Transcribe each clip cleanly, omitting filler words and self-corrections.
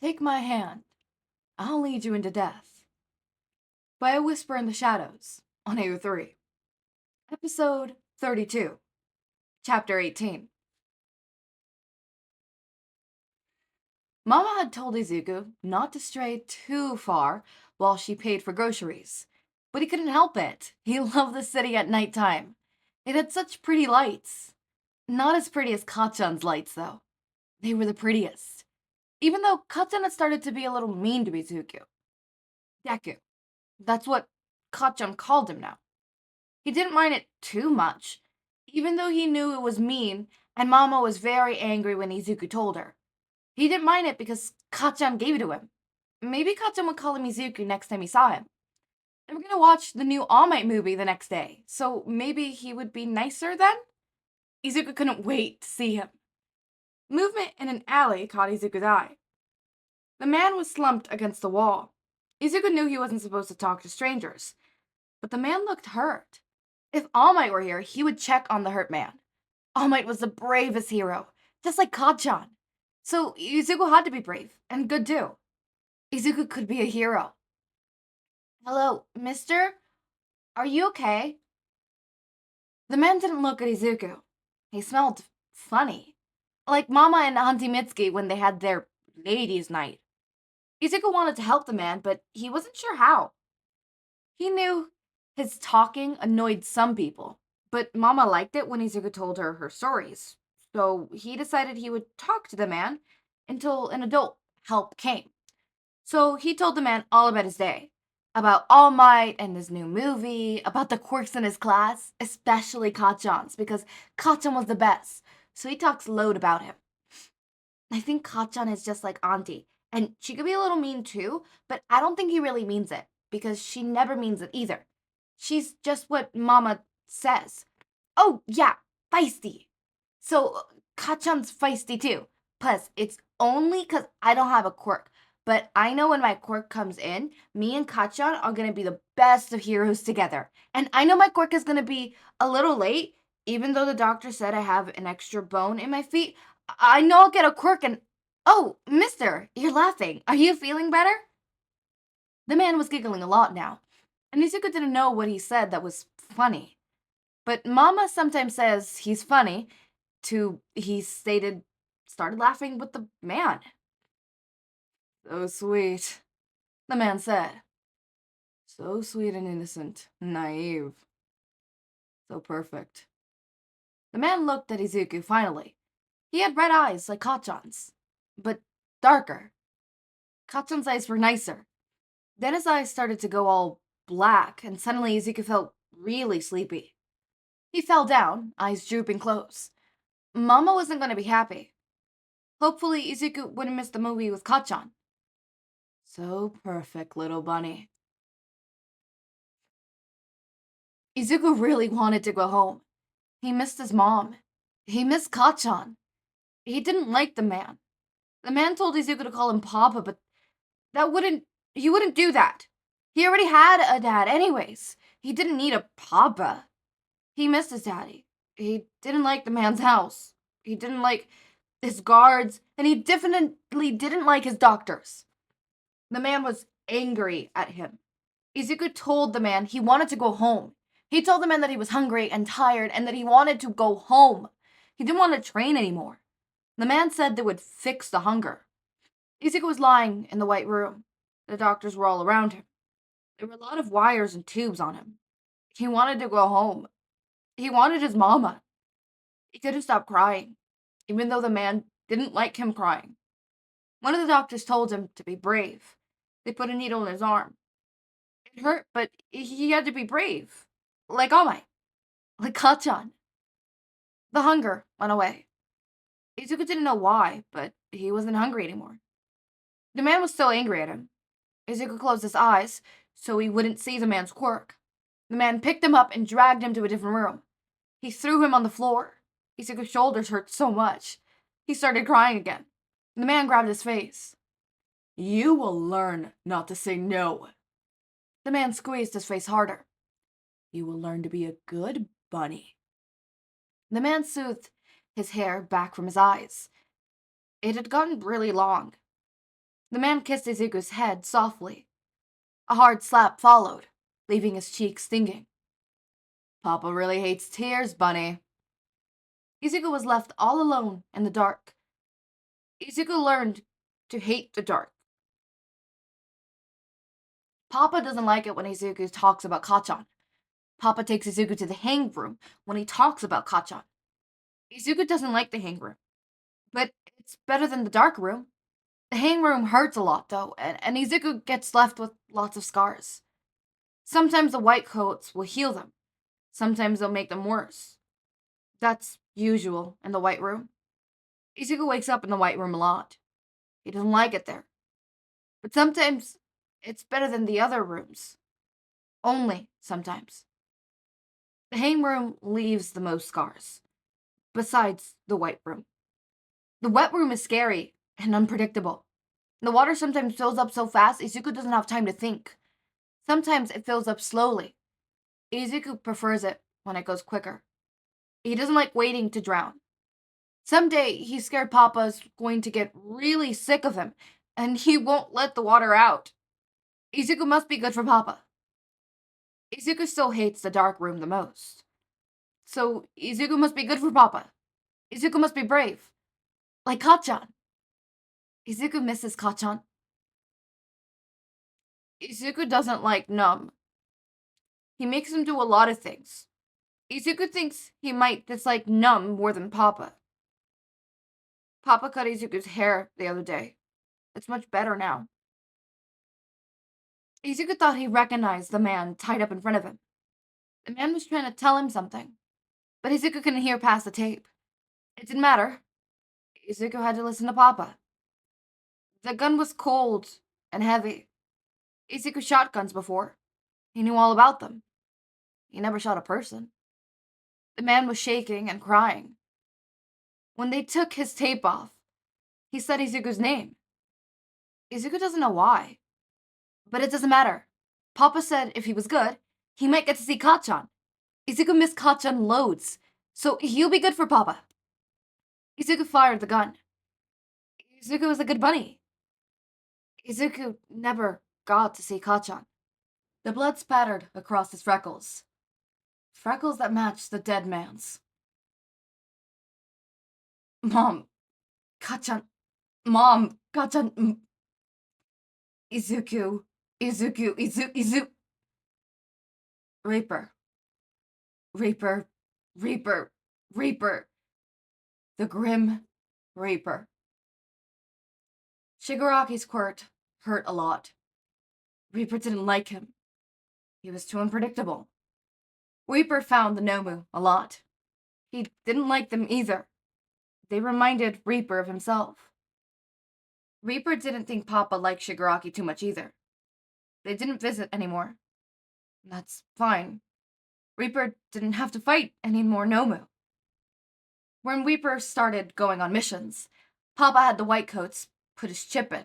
Take my hand. I'll lead you into death. By a Whisper in the Shadows on AO3. Episode 32. Chapter 18. Mama had told Izuku not to stray too far while she paid for groceries. But he couldn't help it. He loved the city at nighttime. It had such pretty lights. Not as pretty as Kachan's lights, though. They were the prettiest. Even though Kachan had started to be a little mean to Izuku. Deku. That's what Kachan called him now. He didn't mind it too much, even though he knew it was mean and Mama was very angry when Izuku told her. He didn't mind it because Kachan gave it to him. Maybe Kachan would call him Izuku next time he saw him. They were going to watch the new All Might movie the next day, so maybe he would be nicer then? Izuku couldn't wait to see him. Movement in an alley caught Izuku's eye. The man was slumped against the wall. Izuku knew he wasn't supposed to talk to strangers, but the man looked hurt. If All Might were here, he would check on the hurt man. All Might was the bravest hero, just like Kachan. So Izuku had to be brave, and good too. Izuku could be a hero. Hello, mister? Are you okay? The man didn't look at Izuku. He smelled funny. Like Mama and Auntie Mitsuki when they had their ladies' night. Izuku wanted to help the man, but he wasn't sure how. He knew his talking annoyed some people, but Mama liked it when Izuku told her her stories, so he decided he would talk to the man until an adult help came. So he told the man all about his day, about All Might and his new movie, about the quirks in his class, especially Kachan's, because Kachan was the best, so he talks loud about him. I think Kachan is just like Auntie, and she could be a little mean too, but I don't think he really means it, because she never means it either. She's just what Mama says. Oh, yeah, feisty. So, Kachan's feisty too. Plus, it's only because I don't have a quirk. But I know when my quirk comes in, me and Kachan are going to be the best of heroes together. And I know my quirk is going to be a little late, even though the doctor said I have an extra bone in my feet. I know I'll get a quirk and... Oh, mister, you're laughing. Are you feeling better? The man was giggling a lot now, and Izuku didn't know what he said that was funny. But Mama sometimes says he's funny, he started laughing with the man. So sweet, the man said. So sweet and innocent, naive. So perfect. The man looked at Izuku finally. He had red eyes like Kachan's, but darker. Kachan's eyes were nicer. Then his eyes started to go all black, and suddenly Izuku felt really sleepy. He fell down, eyes drooping close. Mama wasn't going to be happy. Hopefully, Izuku wouldn't miss the movie with Kachan. So perfect, little bunny. Izuku really wanted to go home. He missed his mom. He missed Kachan. He didn't like the man. The man told Izuku to call him Papa, but he wouldn't do that. He already had a dad anyways. He didn't need a Papa. He missed his daddy. He didn't like the man's house. He didn't like his guards, and he definitely didn't like his doctors. The man was angry at him. Izuku told the man he wanted to go home. He told the man that he was hungry and tired and that he wanted to go home. He didn't want to train anymore. The man said they would fix the hunger. Izuku was lying in the white room. The doctors were all around him. There were a lot of wires and tubes on him. He wanted to go home. He wanted his mama. He couldn't stop crying, even though the man didn't like him crying. One of the doctors told him to be brave. They put a needle in his arm. It hurt, but he had to be brave. Like All Might. Like Kachan. The hunger went away. Izuku didn't know why, but he wasn't hungry anymore. The man was still angry at him. Izuku closed his eyes so he wouldn't see the man's quirk. The man picked him up and dragged him to a different room. He threw him on the floor. Izuku's shoulders hurt so much. He started crying again. The man grabbed his face. You will learn not to say no. The man squeezed his face harder. You will learn to be a good bunny. The man soothed his hair back from his eyes. It had gotten really long. The man kissed Izuku's head softly. A hard slap followed, leaving his cheeks stinging. Papa really hates tears, Bunny. Izuku was left all alone in the dark. Izuku learned to hate the dark. Papa doesn't like it when Izuku talks about Kacchan. Papa takes Izuku to the hang room when he talks about Kacchan. Izuku doesn't like the hang room, but it's better than the dark room. The hang room hurts a lot, though, and Izuku gets left with lots of scars. Sometimes the white coats will heal them. Sometimes they'll make them worse. That's usual in the white room. Izuku wakes up in the white room a lot. He doesn't like it there. But sometimes it's better than the other rooms. Only sometimes. The hang room leaves the most scars, besides the white room. The wet room is scary and unpredictable. The water sometimes fills up so fast, Izuku doesn't have time to think. Sometimes it fills up slowly. Izuku prefers it when it goes quicker. He doesn't like waiting to drown. Someday, he's scared Papa's going to get really sick of him, and he won't let the water out. Izuku must be good for Papa. Izuku still hates the dark room the most. So, Izuku must be good for Papa. Izuku must be brave. Like Kacchan. Izuku misses Kacchan. Izuku doesn't like Numb. He makes him do a lot of things. Izuku thinks he might dislike Numb more than Papa. Papa cut Izuku's hair the other day. It's much better now. Izuku thought he recognized the man tied up in front of him. The man was trying to tell him something, but Izuku couldn't hear past the tape. It didn't matter. Izuku had to listen to Papa. The gun was cold and heavy. Izuku shot guns before. He knew all about them. He never shot a person. The man was shaking and crying. When they took his tape off, he said Izuku's name. Izuku doesn't know why. But it doesn't matter. Papa said if he was good, he might get to see Kacchan. Izuku missed Kacchan loads, so he'll be good for Papa. Izuku fired the gun. Izuku was a good bunny. Izuku never got to see Kacchan. The blood spattered across his freckles. Freckles that matched the dead man's. Mom, Kacchan. Mom, Kacchan. Izuku. Reaper. Reaper. Reaper. Reaper. The Grim Reaper. Shigaraki's quirt hurt a lot. Reaper didn't like him. He was too unpredictable. Reaper found the Nomu a lot. He didn't like them either. They reminded Reaper of himself. Reaper didn't think Papa liked Shigaraki too much either. They didn't visit anymore. That's fine. Reaper didn't have to fight any more Nomu. When Reaper started going on missions, Papa had the Whitecoats put his chip in.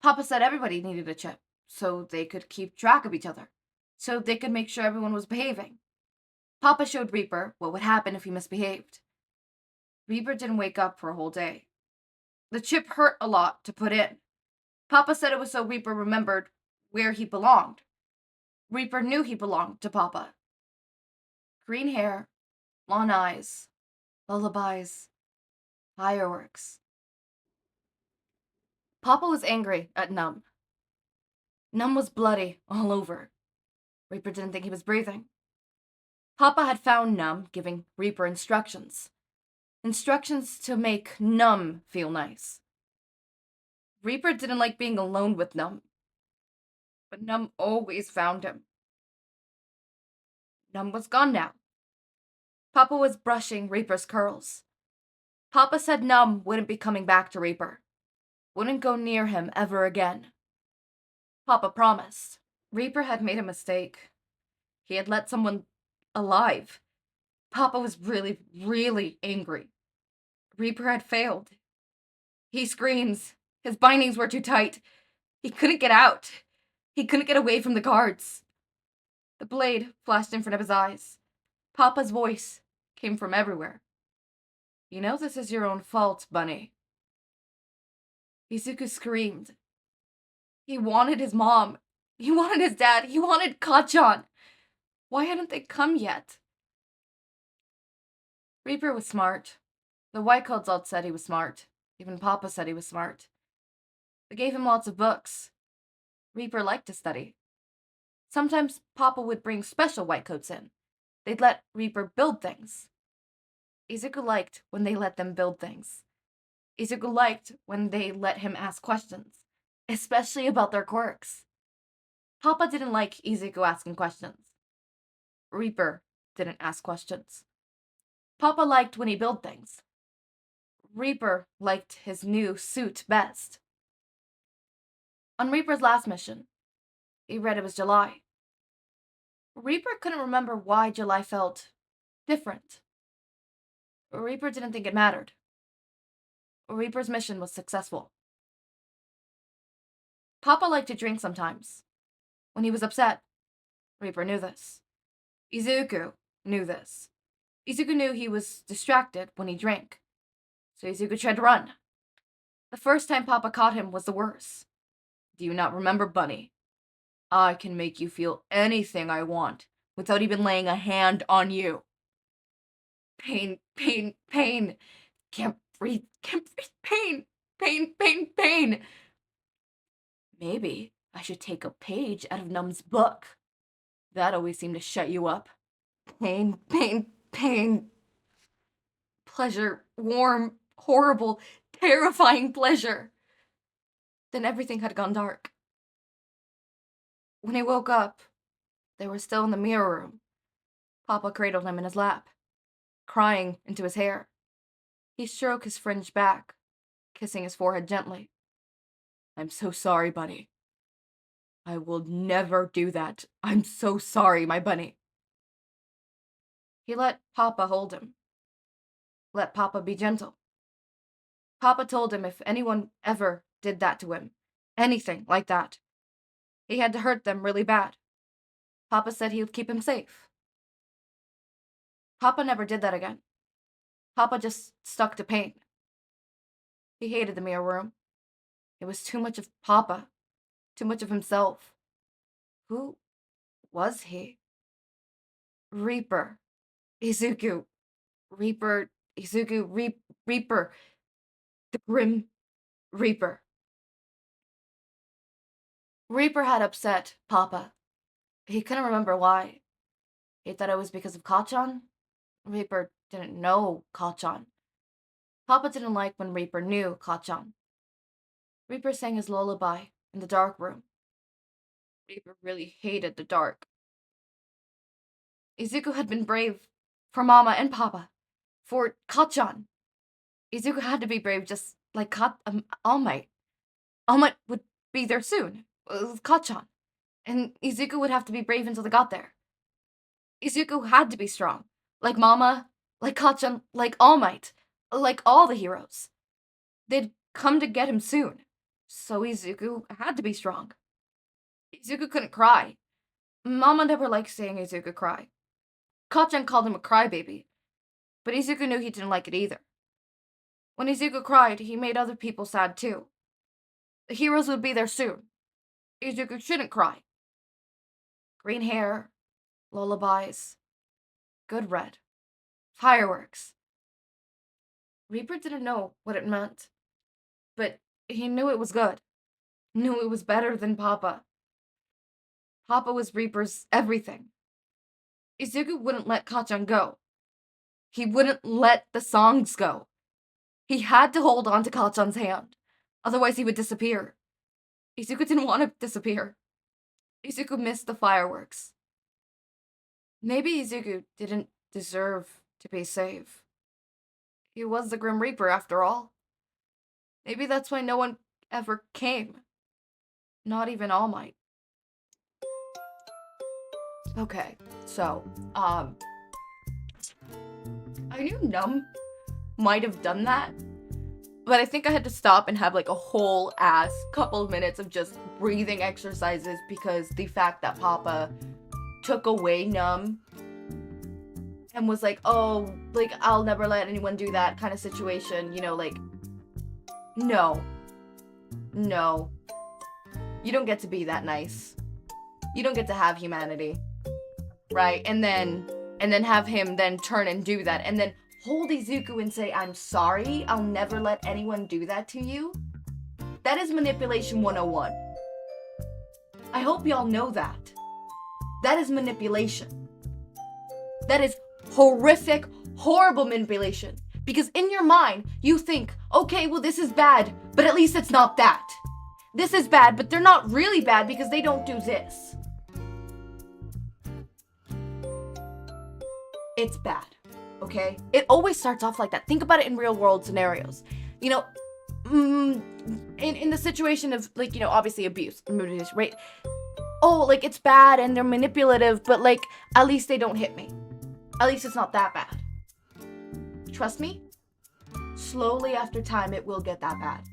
Papa said everybody needed a chip, so they could keep track of each other, so they could make sure everyone was behaving. Papa showed Reaper what would happen if he misbehaved. Reaper didn't wake up for a whole day. The chip hurt a lot to put in. Papa said it was so Reaper remembered where he belonged. Reaper knew he belonged to Papa. Green hair, long eyes, lullabies, fireworks. Papa was angry at Numb. Numb was bloody all over. Reaper didn't think he was breathing. Papa had found Numb giving Reaper instructions. Instructions to make Numb feel nice. Reaper didn't like being alone with Numb. But Numb always found him. Numb was gone now. Papa was brushing Reaper's curls. Papa said Numb wouldn't be coming back to Reaper. Wouldn't go near him ever again. Papa promised. Reaper had made a mistake. He had let someone alive. Papa was really, really angry. Reaper had failed. He screams. His bindings were too tight. He couldn't get out. He couldn't get away from the guards. The blade flashed in front of his eyes. Papa's voice came from everywhere. You know this is your own fault, Bunny. Izuku screamed He wanted his mom. He wanted his dad. He wanted Kachan. Why hadn't they come yet? Reaper was smart. The White Coats all said he was smart. Even Papa said he was smart. They gave him lots of books. Reaper liked to study. Sometimes Papa would bring special White Coats in. They'd let Reaper build things. Izuku liked when they let them build things. Izuku liked when they let him ask questions, especially about their quirks. Papa didn't like Izuku asking questions. Reaper didn't ask questions. Papa liked when he built things. Reaper liked his new suit best. On Reaper's last mission, he read it was July. Reaper couldn't remember why July felt different. Reaper didn't think it mattered. Reaper's mission was successful. Papa liked to drink sometimes. When he was upset, Reaper knew this. Izuku knew this. Izuku knew he was distracted when he drank, so Izuku tried to run. The first time Papa caught him was the worst. Do you not remember, Bunny? I can make you feel anything I want without even laying a hand on you. Pain, pain, pain. Can't breathe, pain, pain, pain, pain. Maybe I should take a page out of Num's book. That always seemed to shut you up. Pain, pain, pain. Pleasure, warm, horrible, terrifying pleasure. Then everything had gone dark. When he woke up, they were still in the mirror room. Papa cradled him in his lap, crying into his hair. He stroked his fringed back, kissing his forehead gently. I'm so sorry, Bunny. I will never do that. I'm so sorry, my bunny. He let Papa hold him. Let Papa be gentle. Papa told him if anyone ever did that to him, anything like that, he had to hurt them really bad. Papa said he would keep him safe. Papa never did that again. Papa just stuck to pain. He hated the mirror room. It was too much of Papa, too much of himself. Who was he? Reaper. Izuku. Reaper. Izuku. Reaper. The Grim Reaper. Reaper had upset Papa. He couldn't remember why. He thought it was because of Kachan. Reaper didn't know Kachan. Papa didn't like when Reaper knew Kachan. Reaper sang his lullaby in the dark room. Reaper really hated the dark. Izuku had been brave for Mama and Papa. For Kachan. Izuku had to be brave just like All Might. All Might would be there soon, with Kachan. And Izuku would have to be brave until they got there. Izuku had to be strong. Like Mama, like Kachan, like All Might, like all the heroes. They'd come to get him soon. So Izuku had to be strong. Izuku couldn't cry. Mama never liked seeing Izuku cry. Kachan called him a crybaby, but Izuku knew he didn't like it either. When Izuku cried, he made other people sad too. The heroes would be there soon. Izuku shouldn't cry. Green hair, lullabies, good red, fireworks. Reaper didn't know what it meant, but he knew it was good. Knew it was better than Papa. Papa was Reaper's everything. Izuku wouldn't let Kachan go. He wouldn't let the songs go. He had to hold on to Kachan's hand, otherwise he would disappear. Izuku didn't want to disappear. Izuku missed the fireworks. Maybe Izuku didn't deserve to be safe. He was the Grim Reaper after all. Maybe that's why no one ever came. Not even All Might. Okay, so, I knew Numb might have done that, but I think I had to stop and have like a whole ass couple of minutes of just breathing exercises because the fact that Papa took away Numb and was like, oh, like, I'll never let anyone do that kind of situation, you know, like, no. You don't get to be that nice. You don't get to have humanity. Right? And then have him then turn and do that. And then hold Izuku and say, I'm sorry. I'll never let anyone do that to you. That is manipulation 101. I hope y'all know that. That is manipulation. That is horrific, horrible manipulation. Because in your mind, you think, okay, well, this is bad, but at least it's not that. This is bad, but they're not really bad because they don't do this. It's bad, okay? It always starts off like that. Think about it in real world scenarios. You know, in the situation of, like, you know, obviously abuse, right? Oh, like, it's bad and they're manipulative, but, like, at least they don't hit me. At least it's not that bad. Trust me, slowly after time, it will get that bad.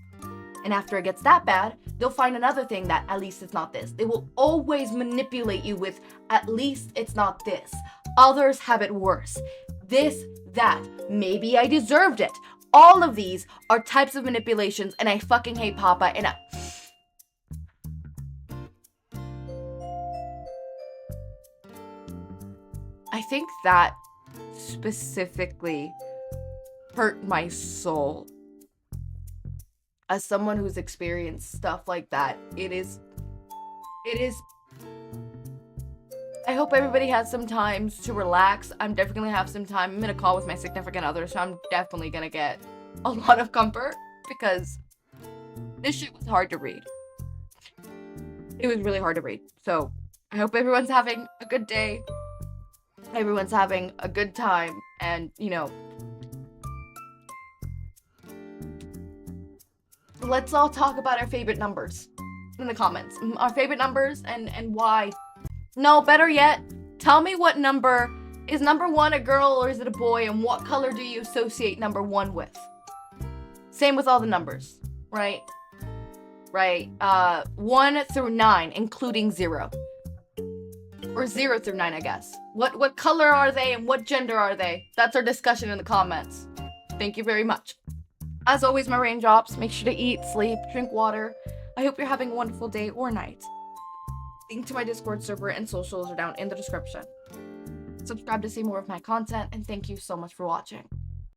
And after it gets that bad, they'll find another thing that at least it's not this. They will always manipulate you with at least it's not this. Others have it worse. This, that. Maybe I deserved it. All of these are types of manipulations, and I fucking hate Papa, and I think that specifically hurt my soul. As someone who's experienced stuff like that, it is, I hope everybody has some time to relax. I'm definitely gonna have some time. I'm in a call with my significant other, so I'm definitely gonna get a lot of comfort because this shit was hard to read. It was really hard to read. So I hope everyone's having a good day. Everyone's having a good time, and, you know, let's all talk about our favorite numbers in the comments. Our favorite numbers and why. No, better yet, tell me what number. Is number 1 a girl or is it a boy, and what color do you associate number 1 with? Same with all the numbers, right? Right. 1 through 9, including 0. Or 0 through 9, I guess. What color are they and what gender are they? That's our discussion in the comments. Thank you very much. As always, my raindrops, make sure to eat, sleep, drink water. I hope you're having a wonderful day or night. Link to my Discord server and socials are down in the description. Subscribe to see more of my content, and thank you so much for watching.